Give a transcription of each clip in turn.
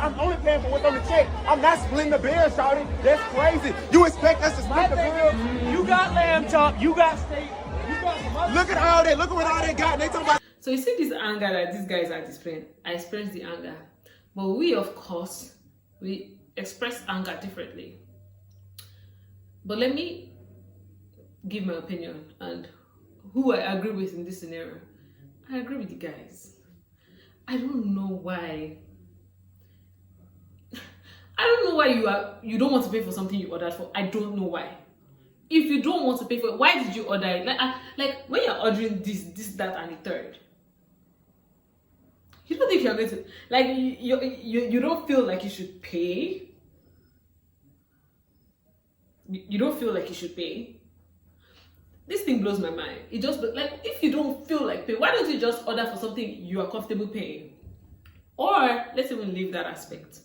I'm only paying for what's on the check. I'm not splitting the bill, shawty. That's crazy. You expect us to split the bill? You got lamb chop, you got steak, you got some other. Look at all that. Look at what all they got. And they talking about. So you see this anger that these guys are displaying. I experience the anger. But we, of course, we express anger differently. But let me give my opinion and who I agree with in this scenario. I agree with the guys. I don't know why. I don't know why you don't want to pay for something you ordered for. I don't know why. If you don't want to pay for it, why did you order it? Like when you're ordering this, that, and the third, you don't think you're going to, like, you don't feel like you should pay. You don't feel like you should pay. This thing blows my mind. It just, like, if you don't feel like pay, why don't you just order for something you are comfortable paying? Or let's even leave that aspect.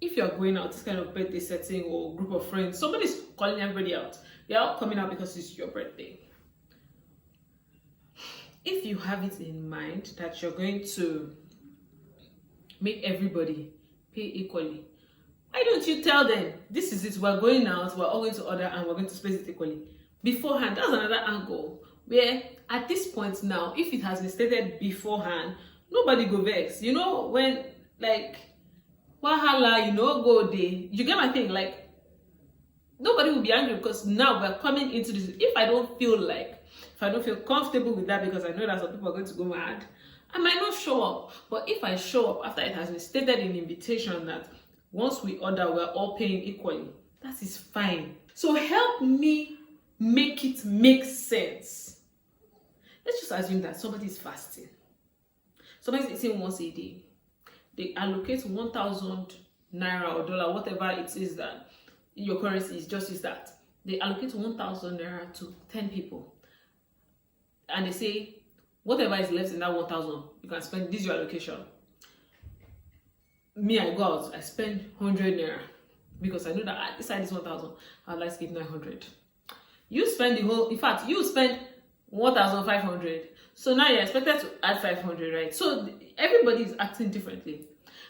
If you're going out, this kind of birthday setting or group of friends, somebody's calling everybody out. They're all coming out because it's your birthday. If you have it in mind that you're going to make everybody pay equally, why don't you tell them, this is it, we're going out, we're all going to order and we're going to split it equally beforehand? That's another angle where at this point now, if it has been stated beforehand, nobody go vex. You know, when like wahala, you know, go day, you get my thing, like nobody will be angry because now we're coming into this. If I don't feel comfortable with that, because I know that some people are going to go mad, I might not show up. But if I show up after it has been stated in invitation that once we order, we're all paying equally, that is fine. So help me make it make sense. Let's just assume that somebody is fasting. Somebody's eating once a day. They allocate 1,000 naira or dollar, whatever it is that your currency is, just use that. They allocate 1,000 naira to 10 people. And they say, whatever is left in that 1,000, you can spend, this is your allocation. Me, I go out, I spend 100 naira because I know that inside this 1,000, I'd like to give 900. You spend the whole, in fact, you spend 1,500. So now you're expected to add 500, right? So everybody is acting differently.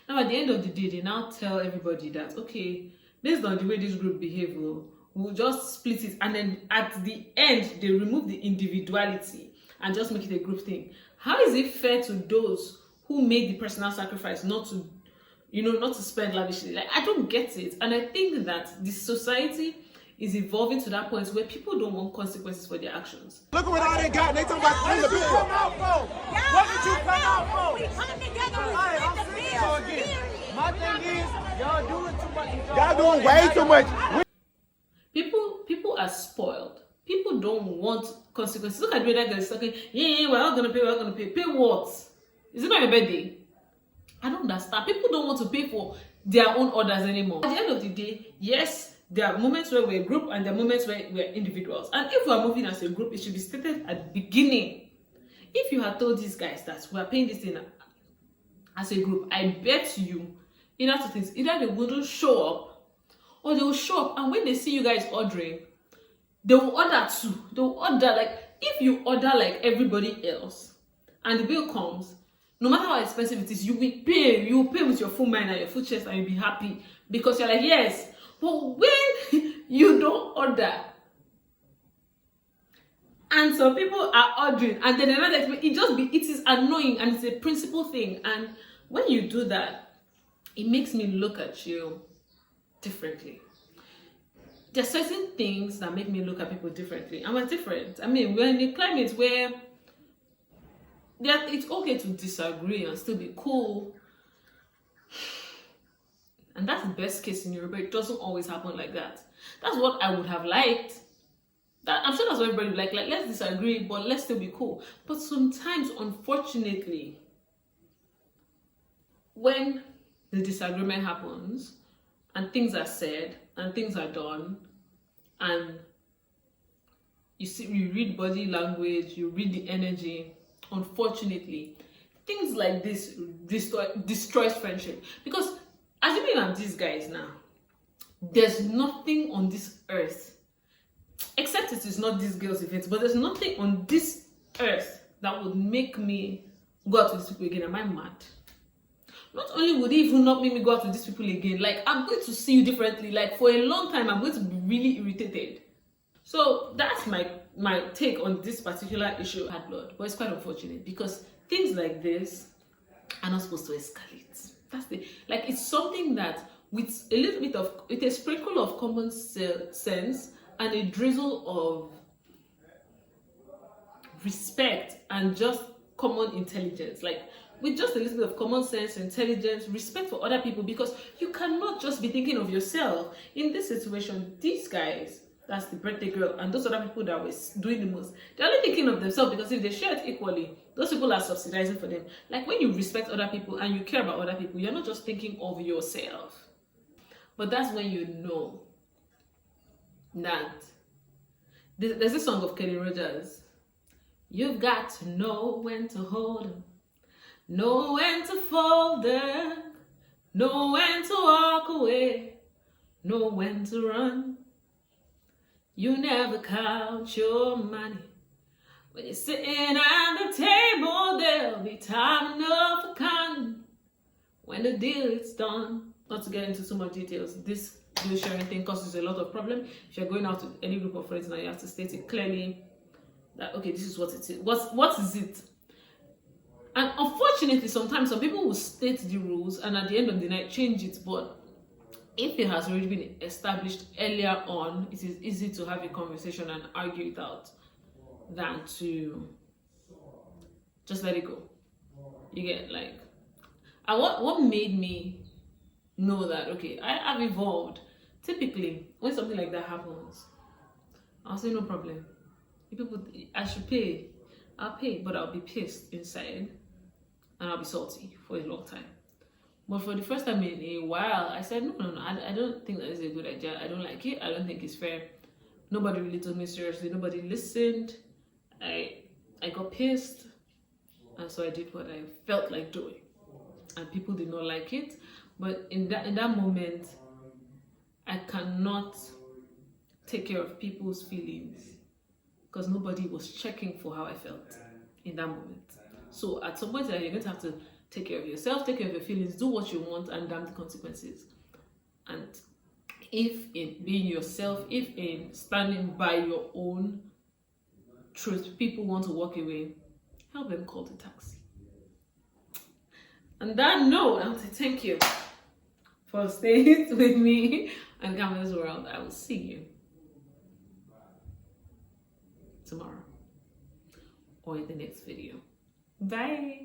Now at the end of the day, they now tell everybody that, okay, based on the way this group behave, we'll just split it. And then at the end, they remove the individuality and just make it a group thing. How is it fair to those who made the personal sacrifice not to, not to spend lavishly? Like, I don't get it. And I think that this society is evolving to that point where people don't want consequences for their actions. Look at what all they got. And they talking about splitting the bill. What did you come out for? We come together, we split the bill. My thing is, y'all doing too much. Y'all doing way too much. People are spoiled. People don't want consequences. Look at the way that guy is talking. Yeah, we're not gonna pay. We're not gonna pay. Pay what? Is it not your birthday? I don't understand. People don't want to pay for their own orders anymore. At the end of the day, yes, there are moments where we're a group and there are moments where we're individuals. And if we're moving as a group, it should be stated at the beginning. If you had told these guys that we're paying this thing as a group, I bet you, two things, either they wouldn't show up or they will show up, and when they see you guys ordering, they will order too. They will order, like, if you order like everybody else and the bill comes, no matter how expensive it is, you will pay. You will pay with your full mind and your full chest and you'll be happy because you're like, yes. But when you don't order and some people are ordering and then another, it is annoying and it's a principle thing. And when you do that, it makes me look at you differently. There are certain things that make me look at people differently, and we're different. I mean, we're in a climate where it's okay to disagree and still be cool. And that's the best case scenario, but it doesn't always happen like that. That's what I would have liked. I'm sure that's what everybody would like. Like, let's disagree, but let's still be cool. But sometimes, unfortunately, when the disagreement happens and things are said and things are done, and you read body language, you read the energy, unfortunately, things like this destroys friendship. Because assuming I'm these guys now, there's nothing on this earth, except it is not this girl's event, but there's nothing on this earth that would make me go out with these people again. Am I mad? not only would it even not make me go out with these people again, like I'm going to see you differently. Like for a long time, I'm going to be really irritated. So that's my take on this particular issue at blood. But it's quite unfortunate because things like this are not supposed to escalate. That's like it's something that with a little bit of, with a sprinkle of common sense and a drizzle of respect and just common intelligence, like with just a little bit of common sense, intelligence, respect for other people, because you cannot just be thinking of yourself. In this situation, these guys, that's the birthday girl and those other people that were doing the most, they're only thinking of themselves, because if they share it equally, those people are subsidizing for them. Like when you respect other people and you care about other people, you're not just thinking of yourself. But that's when you know that there's this song of Kenny Rogers. You've got to know when to hold them, know when to fold them, know when to walk away, know when to run. You never count your money. When you're sitting at the table, there'll be time enough for counting when the deal is done. Not to get into too much details, this bill sharing thing causes a lot of problem. If you're going out with any group of friends now, you have to state it clearly that, okay, this is what it is. What is it? And unfortunately, sometimes some people will state the rules and at the end of the night change it. But if it has already been established earlier on, it is easy to have a conversation and argue it out than to just let it go. You get, like, and what made me know that, okay, I've evolved. Typically, when something like that happens, I'll say no problem. If people, I should pay, I'll pay, but I'll be pissed inside and I'll be salty for a long time. But for the first time in a while, I said, no, I don't think that is a good idea. I don't like it. I don't think it's fair. Nobody really took me seriously. Nobody listened. I got pissed. And so I did what I felt like doing. And people did not like it. But in that moment, I cannot take care of people's feelings because nobody was checking for how I felt in that moment. So at some point, you're going to have to take care of yourself, take care of your feelings, do what you want, and damn the consequences. And if in being yourself, if in standing by your own truth, people want to walk away, help them call the taxi. And that note, I want to thank you for staying with me and Camel's World. I will see you tomorrow or in the next video. Bye.